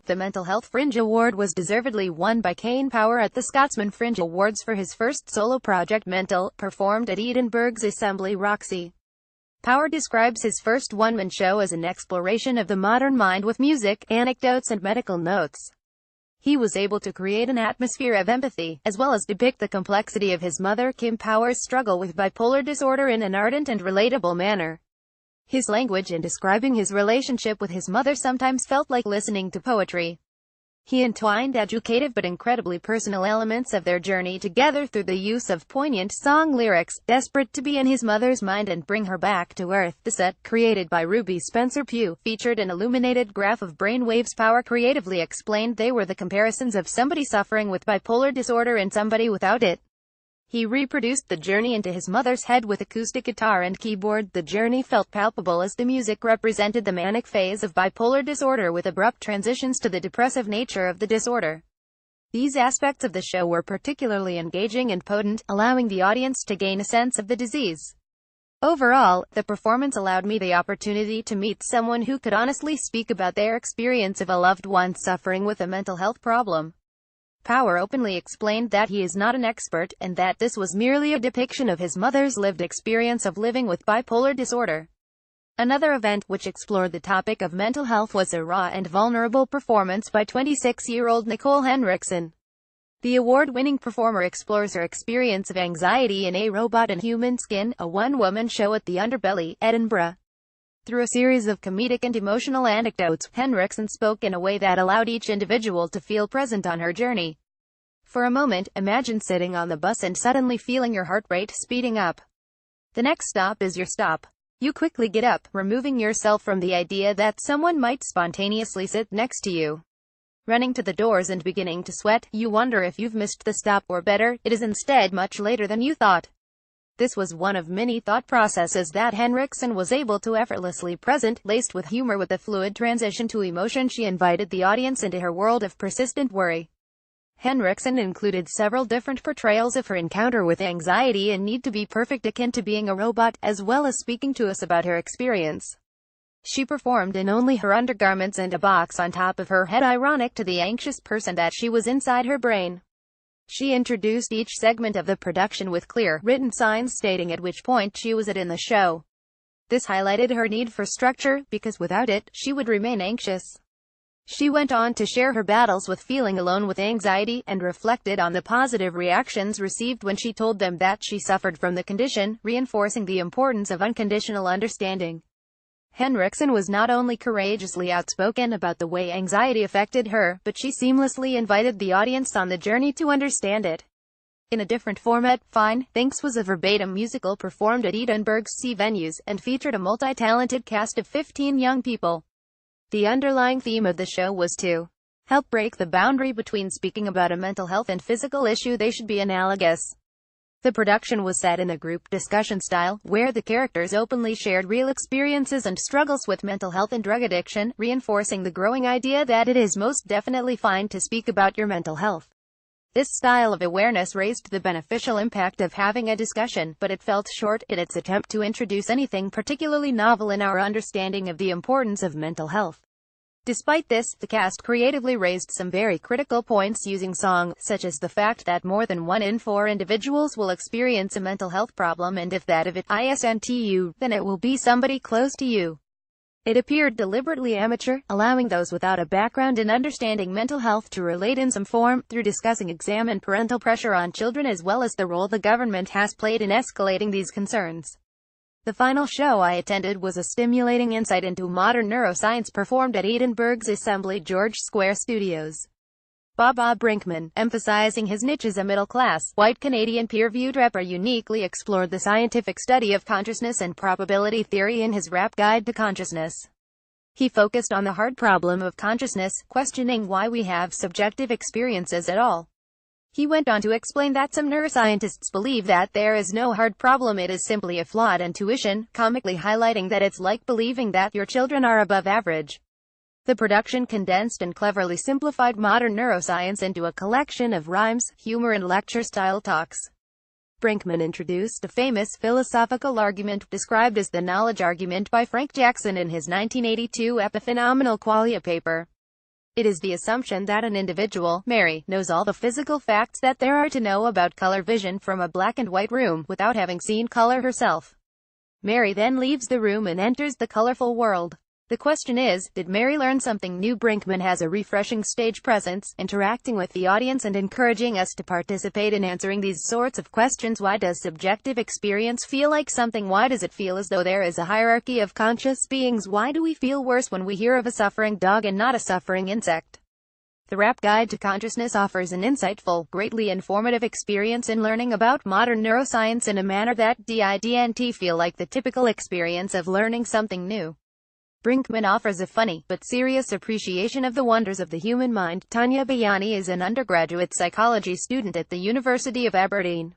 The Mental Health Fringe Award was deservedly won by Kane Power at the Scotsman Fringe Awards for his first solo project Mental, performed at Edinburgh's Assembly Roxy. Power describes his first one-man show as an exploration of the modern mind with music, anecdotes and medical notes. He was able to create an atmosphere of empathy, as well as depict the complexity of his mother Kim Power's struggle with bipolar disorder in an ardent and relatable manner. His language in describing his relationship with his mother sometimes felt like listening to poetry. He entwined educative but incredibly personal elements of their journey together through the use of poignant song lyrics, desperate to be in his mother's mind and bring her back to earth. The set, created by Ruby Spencer-Pugh, featured an illuminated graph of brainwaves. Power creatively explained they were the comparisons of somebody suffering with bipolar disorder and somebody without it. He reproduced the journey into his mother's head with acoustic guitar and keyboard. The journey felt palpable as the music represented the manic phase of bipolar disorder with abrupt transitions to the depressive nature of the disorder. These aspects of the show were particularly engaging and potent, allowing the audience to gain a sense of the disease. Overall, the performance allowed me the opportunity to meet someone who could honestly speak about their experience of a loved one suffering with a mental health problem. Power openly explained that he is not an expert, and that this was merely a depiction of his mother's lived experience of living with bipolar disorder. Another event, which explored the topic of mental health, was a raw and vulnerable performance by 26-year-old Nicole Henriksen. The award-winning performer explores her experience of anxiety in A Robot in Human Skin, a one-woman show at the Underbelly, Edinburgh. Through a series of comedic and emotional anecdotes, Henriksen spoke in a way that allowed each individual to feel present on her journey. For a moment, imagine sitting on the bus and suddenly feeling your heart rate speeding up. The next stop is your stop. You quickly get up, removing yourself from the idea that someone might spontaneously sit next to you. Running to the doors and beginning to sweat, you wonder if you've missed the stop, or better, it is instead much later than you thought. This was one of many thought processes that Henriksen was able to effortlessly present, laced with humor. With a fluid transition to emotion, she invited the audience into her world of persistent worry. Henriksen included several different portrayals of her encounter with anxiety and need to be perfect, akin to being a robot, as well as speaking to us about her experience. She performed in only her undergarments and a box on top of her head, ironic to the anxious person that she was inside her brain. She introduced each segment of the production with clear, written signs stating at which point she was at in the show. This highlighted her need for structure, because without it, she would remain anxious. She went on to share her battles with feeling alone with anxiety, and reflected on the positive reactions received when she told them that she suffered from the condition, reinforcing the importance of unconditional understanding. Henriksen was not only courageously outspoken about the way anxiety affected her, but she seamlessly invited the audience on the journey to understand it. In a different format, Fine, Thanks was a verbatim musical performed at Edinburgh's Sea venues, and featured a multi-talented cast of 15 young people. The underlying theme of the show was to help break the boundary between speaking about a mental health and physical issue. They should be analogous. The production was set in a group discussion style, where the characters openly shared real experiences and struggles with mental health and drug addiction, reinforcing the growing idea that it is most definitely fine to speak about your mental health. This style of awareness raised the beneficial impact of having a discussion, but it felt short in its attempt to introduce anything particularly novel in our understanding of the importance of mental health. Despite this, the cast creatively raised some very critical points using song, such as the fact that more than 1 in 4 individuals will experience a mental health problem, and if that of it isn't you, then it will be somebody close to you. It appeared deliberately amateur, allowing those without a background in understanding mental health to relate in some form, through discussing exam and parental pressure on children, as well as the role the government has played in escalating these concerns. The final show I attended was a stimulating insight into modern neuroscience, performed at Edinburgh's Assembly George Square Studios. Bob Brinkman, emphasizing his niche as a middle-class, white Canadian peer-reviewed rapper, uniquely explored the scientific study of consciousness and probability theory in his Rap Guide to Consciousness. He focused on the hard problem of consciousness, questioning why we have subjective experiences at all. He went on to explain that some neuroscientists believe that there is no hard problem, it is simply a flawed intuition, comically highlighting that it's like believing that your children are above average. The production condensed and cleverly simplified modern neuroscience into a collection of rhymes, humor and lecture-style talks. Brinkman introduced a famous philosophical argument, described as the knowledge argument by Frank Jackson in his 1982 epiphenomenal qualia paper. It is the assumption that an individual, Mary, knows all the physical facts that there are to know about color vision from a black and white room, without having seen color herself. Mary then leaves the room and enters the colorful world. The question is, did Mary learn something new? Brinkman has a refreshing stage presence, interacting with the audience and encouraging us to participate in answering these sorts of questions. Why does subjective experience feel like something? Why does it feel as though there is a hierarchy of conscious beings? Why do we feel worse when we hear of a suffering dog and not a suffering insect? The Rap Guide to Consciousness offers an insightful, greatly informative experience in learning about modern neuroscience in a manner that didn't feel like the typical experience of learning something new. Brinkman offers a funny, but serious appreciation of the wonders of the human mind. Tanya Bayani is an undergraduate psychology student at the University of Aberdeen.